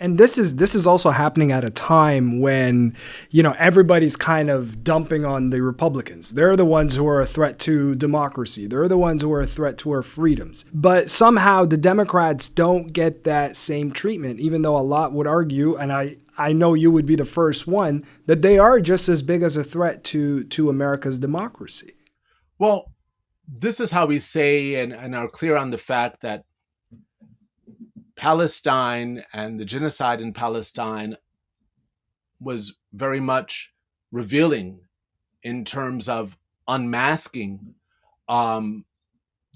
And this is also happening at a time when, everybody's kind of dumping on the Republicans. They're the ones who are a threat to democracy. They're the ones who are a threat to our freedoms. But somehow the Democrats don't get that same treatment, even though a lot would argue, and I know you would be the first one, that they are just as big as a threat to America's democracy. Well, this is how we say and are clear on the fact that Palestine and the genocide in Palestine was very much revealing in terms of unmasking um,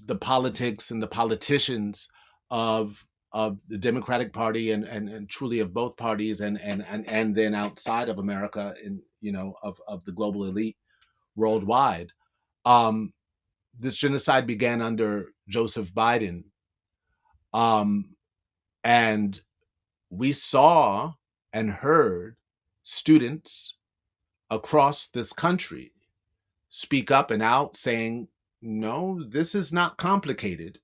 the politics and the politicians of the Democratic Party and truly of both parties and then outside of America in of the global elite worldwide. Um, this genocide began under Joseph Biden, um, and we saw and heard students across this country speak up and out saying, no, this is not complicated.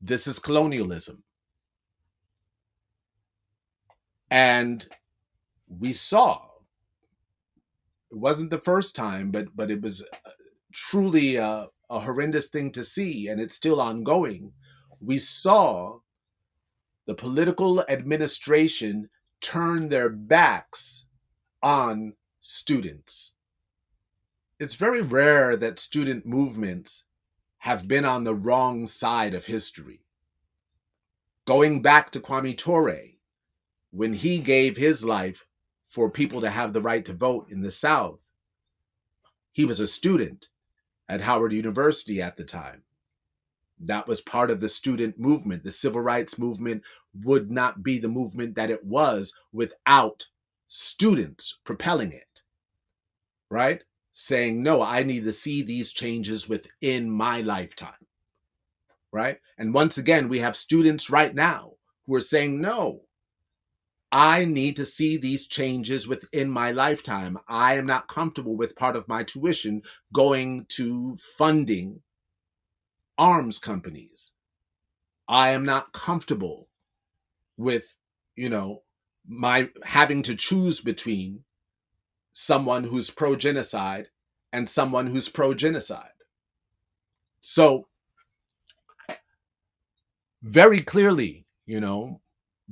This is colonialism. And we saw, it wasn't the first time, but it was truly a horrendous thing to see, and it's still ongoing. We saw the political administration turn their backs on students. It's very rare that student movements have been on the wrong side of history. Going back to Kwame Ture, when he gave his life for people to have the right to vote in the South, he was a student at Howard University at the time. That was part of the student movement. The civil rights movement would not be the movement that it was without students propelling it, right? Saying, no, I need to see these changes within my lifetime, right? And once again, we have students right now who are saying, no, I need to see these changes within my lifetime. I am not comfortable with part of my tuition going to funding arms companies. I am not comfortable with, my having to choose between someone who's pro-genocide and someone who's pro-genocide. So very clearly,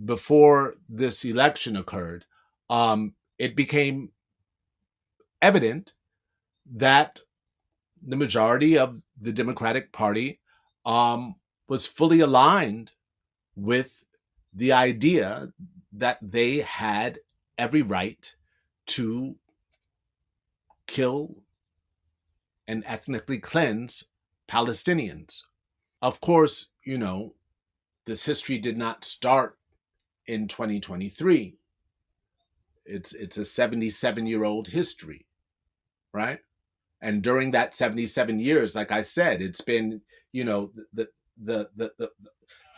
before this election occurred, it became evident that the majority of the Democratic Party was fully aligned with the idea that they had every right to kill and ethnically cleanse Palestinians. Of course, this history did not start in 2023. It's a 77-year-old history, right? And during that 77 years, like I said, it's been,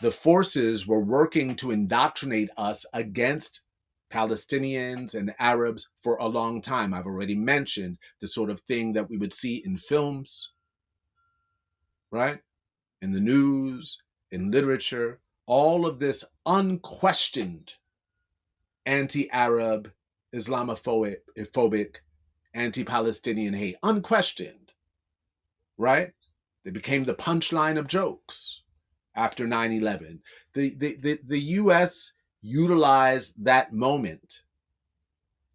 the forces were working to indoctrinate us against Palestinians and Arabs for a long time. I've already mentioned the sort of thing that we would see in films, right? In the news, in literature, all of this unquestioned anti-Arab, Islamophobic, anti-Palestinian hate, unquestioned, right? They became the punchline of jokes after 9/11. The US utilized that moment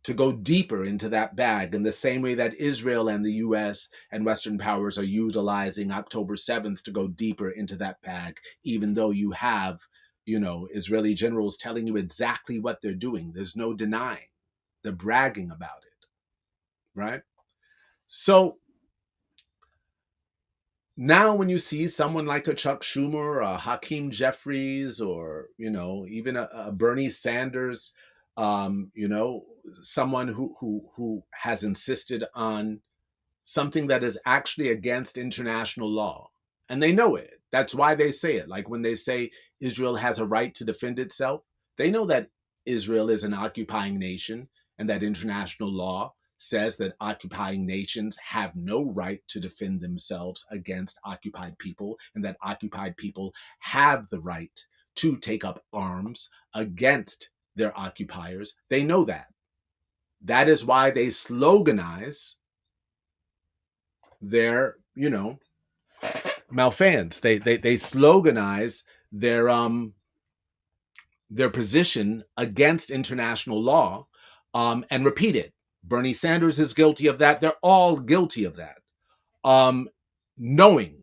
to go deeper into that bag in the same way that Israel and the US and Western powers are utilizing October 7th to go deeper into that bag, even though you have, Israeli generals telling you exactly what they're doing. There's no denying. They're bragging about it, right? So now when you see someone like a Chuck Schumer or a Hakeem Jeffries or, even a Bernie Sanders, someone who has insisted on something that is actually against international law. And they know it. That's why they say it. Like when they say Israel has a right to defend itself, they know that Israel is an occupying nation and that international law says that occupying nations have no right to defend themselves against occupied people, and that occupied people have the right to take up arms against their occupiers. They know that. That is why they sloganize their, malfeasance. They sloganize their position against international law, and repeat it. Bernie Sanders is guilty of that. They're all guilty of that, knowing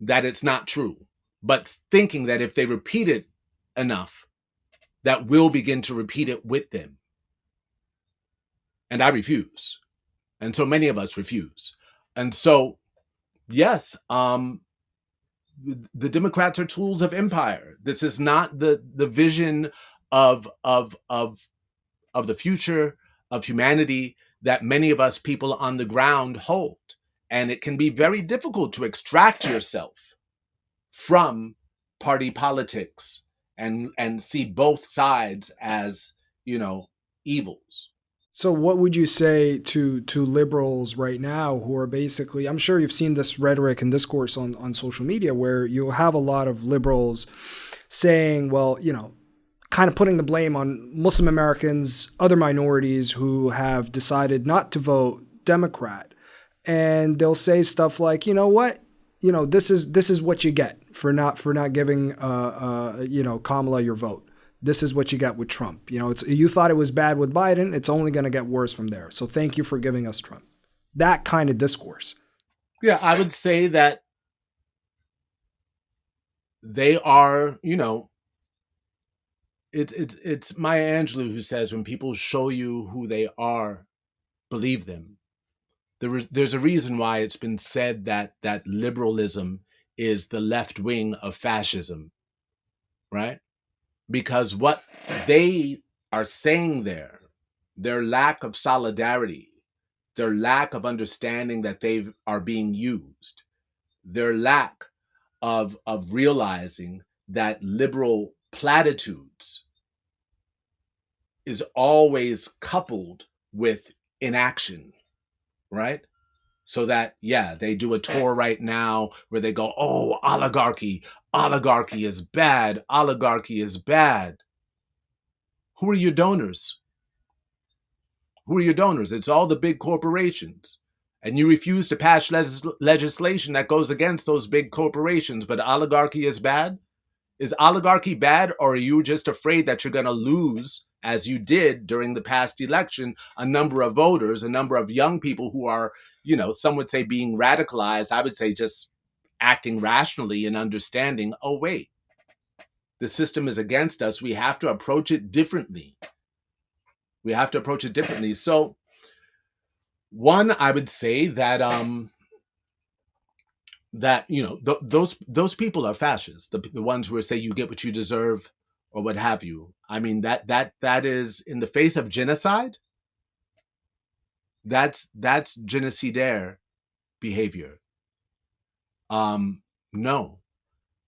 that it's not true, but thinking that if they repeat it enough, that we'll begin to repeat it with them. And I refuse. And so many of us refuse. And so, yes, the Democrats are tools of empire. This is not the vision of the future of humanity that many of us people on the ground hold. And it can be very difficult to extract yourself from party politics and see both sides as, evils. So what would you say to liberals right now who are basically, I'm sure you've seen this rhetoric and discourse on social media where you'll have a lot of liberals saying, well, kind of putting the blame on Muslim Americans, other minorities who have decided not to vote Democrat. And they'll say stuff like, you know what? This is what you get for not giving Kamala your vote. This is what you got with Trump. You thought it was bad with Biden. It's only going to get worse from there. So thank you for giving us Trump. That kind of discourse. Yeah, I would say that they are, it's Maya Angelou who says, when people show you who they are, believe them. There's a reason why it's been said that liberalism is the left wing of fascism, right? Because what they are saying there, their lack of solidarity, their lack of understanding that they are being used, their lack of realizing that liberal platitudes is always coupled with inaction, right? So that, they do a tour right now where they go, oh, oligarchy is bad. Oligarchy is bad. Who are your donors? It's all the big corporations. And you refuse to pass legislation that goes against those big corporations, but oligarchy is bad? Is oligarchy bad, or are you just afraid that you're going to lose, as you did during the past election, a number of voters, a number of young people who are, some would say being radicalized. I would say just acting rationally and understanding, oh, wait, the system is against us. We have to approach it differently. So one, I would say that, those people are fascists. The ones who say you get what you deserve or what have you. I mean, that is in the face of genocide. That's genocidaire behavior. No,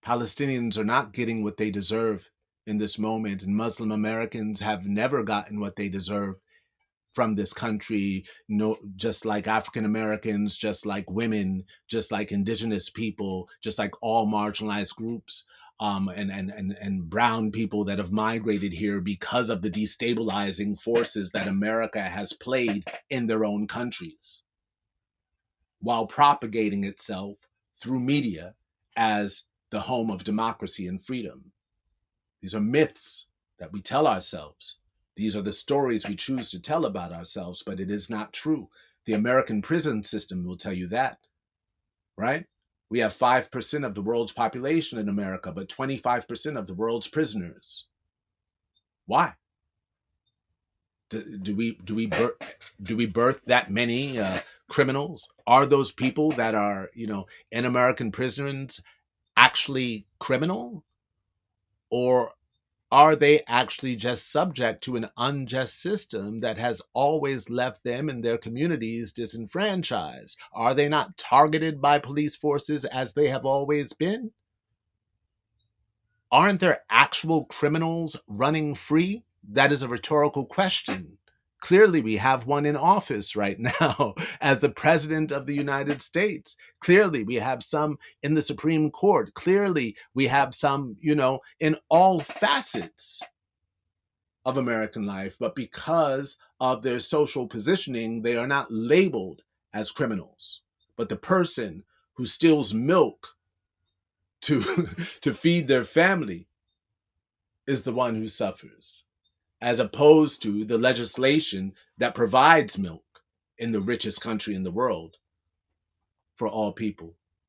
Palestinians are not getting what they deserve in this moment, and Muslim Americans have never gotten what they deserve from this country. No, just like African Americans, just like women, just like indigenous people, just like all marginalized groups, and brown people that have migrated here because of the destabilizing forces that America has played in their own countries, while propagating itself through media as the home of democracy and freedom. These are myths that we tell ourselves. These are the stories we choose to tell about ourselves, but it is not true. The American prison system will tell you that, right? We have 5% of the world's population in America, but 25% of the world's prisoners. Why? Do we birth that many criminals? Are those people that are, in American prisons actually criminal? Or are they actually just subject to an unjust system that has always left them and their communities disenfranchised? Are they not targeted by police forces as they have always been? Aren't there actual criminals running free? That is a rhetorical question. Clearly, we have one in office right now as the president of the United States. Clearly, we have some in the Supreme Court. Clearly, we have some, in all facets of American life, but because of their social positioning, they are not labeled as criminals. But the person who steals milk to, to feed their family is the one who suffers, as opposed to the legislation that provides milk in the richest country in the world for all people.